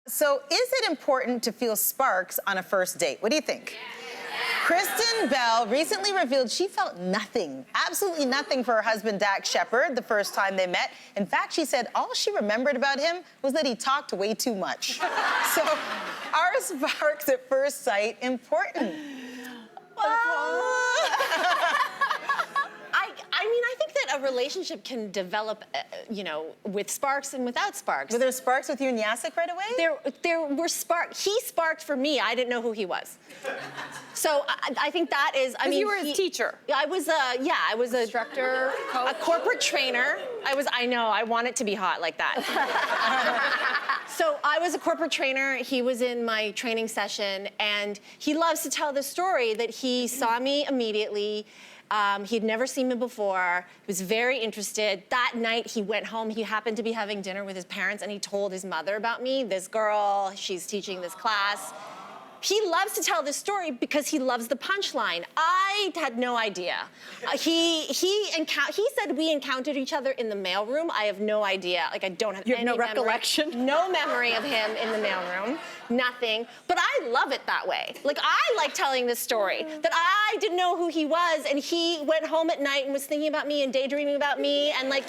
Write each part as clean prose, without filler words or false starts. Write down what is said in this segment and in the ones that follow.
So is it important to feel sparks on a first date? What do you think? Kristen Bell recently revealed she felt nothing, absolutely nothing for her husband, Dax Shepard, the first time they met. In fact, she said all she remembered about him was that he talked way too much. So are sparks at first sight important? I mean, I think that a relationship can develop, you know, with sparks and without sparks. Were there sparks with you and Yasik right away? There were sparks. He sparked for me. I didn't know who he was. So I think that is, I mean, you were his teacher. I was I was a Instructor, coach. a corporate trainer. I know, I want it to be hot like that. So I was a corporate trainer. He was in my training session, and he loves to tell the story that he saw me immediately. He'd never seen me before. He was very interested. That night, he went home. He happened to be having dinner with his parents, and he told his mother about me. This girl, she's teaching this class. He loves to tell this story because he loves the punchline. I had no idea. He said we encountered each other in the mailroom. I have no idea. Like, I don't have any no recollection? memory. No memory of him in the mailroom. Nothing. But I love it that way. Like, I like telling this story, that I didn't know who he was, and he went home at night and was thinking about me and daydreaming about me, and like,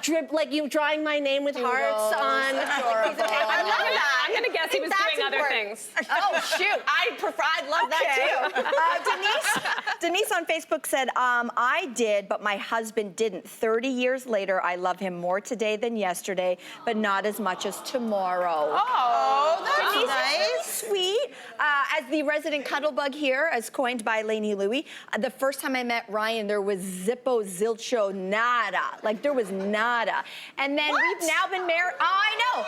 drawing my name with hearts on a piece of paper. I love that. I'm gonna guess he was doing other things. Oh, shoot. I'd love that too. Denise on Facebook said, I did, but my husband didn't. 30 years later, I love him more today than yesterday, but not as much as tomorrow. Oh, that's Denise nice. is really sweet. As the resident cuddlebug here, as coined by Lainey Lui, the first time I met Ryan, there was zippo, zilcho, nada. Like, there was nada. And then we've now been married. I know.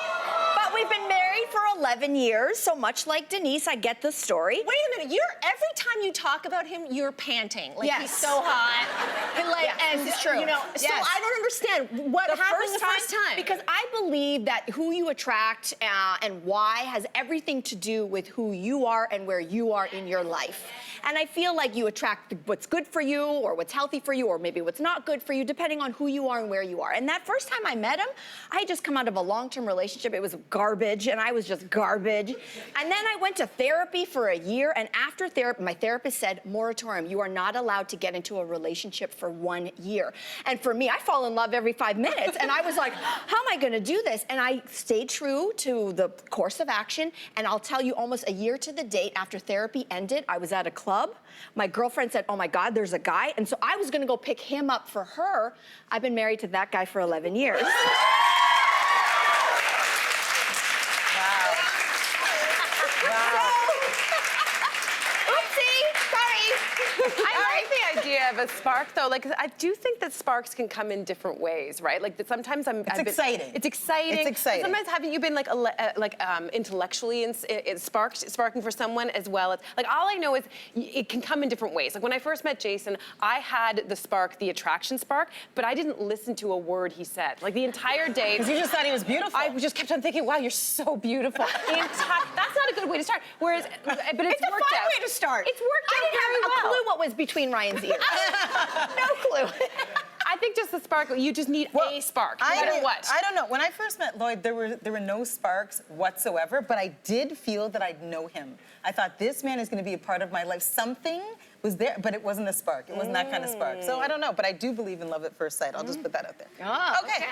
But we've been married for 11 years, so much like Denise, I get the story. Wait a minute, every time you talk about him, you're panting. Like, Yes. he's so hot. And like, Yes, it's true. You know, so Yes. I don't understand what happened the first time. Because I believe that who you attract and why has everything to do with who you are and where you are in your life. And I feel like you attract what's good for you or what's healthy for you or maybe what's not good for you, depending on who you are and where you are. And that first time I met him, I had just come out of a long-term relationship. It was garbage, and I was just garbage. And then I went to therapy for a year, and after therapy, my therapist said, moratorium, you are not allowed to get into a relationship for 1 year. And for me, I fall in love every 5 minutes, and I was like, how am I gonna do this? And I stayed true to the course of action, and I'll tell you, almost a year to the date after therapy ended, I was at a club. My girlfriend said, oh my God, there's a guy. And so I was gonna go pick him up for her. I've been married to that guy for 11 years. I like the idea of a spark, though. Like, I do think that sparks can come in different ways, right? Like, that sometimes It's exciting. It's exciting. It's exciting. Sometimes haven't you been like intellectually sparking for someone as well? As, like, all I know is it can come in different ways. Like, when I first met Jason, I had the spark, the attraction spark, but I didn't listen to a word he said. Like, the entire day. Because you just thought he was beautiful. I just kept on thinking, wow, you're so beautiful. That's not a good way to start. Whereas, but it's worked out. It's a fun way to start. It's worked out I didn't very have a well. clue what was between Ryan's ears. No clue. I think just the spark, you just need a spark, no matter what. I don't know. When I first met Lloyd, there were no sparks whatsoever, but I did feel that I'd know him. I thought, this man is going to be a part of my life. Something was there, but it wasn't a spark. It wasn't that kind of spark. So I don't know, but I do believe in love at first sight. I'll just put that out there. Oh, okay.